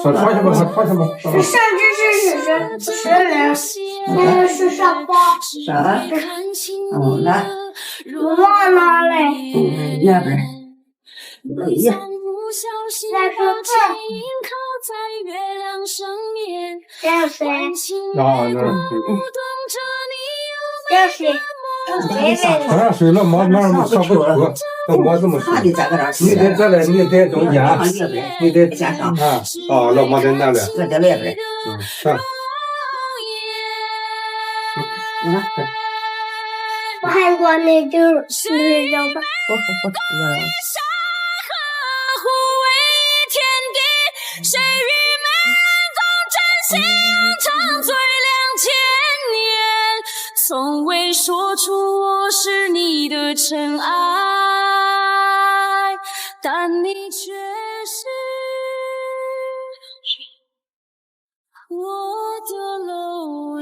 说什么？说什么？是上知识是那个是上包。啥？那我忘了嘞。那边。哎呀。再说这。这是谁？啊，那这是谁？当然水了，毛那上不去，那毛这么那得在那你得在那，你得中间，你得加上啊，哦，老毛在那边，搁在外边。上。我还过那就是那叫吧。谁与门中真心长醉2000年，从未说出我是你的尘埃，但你却是我的楼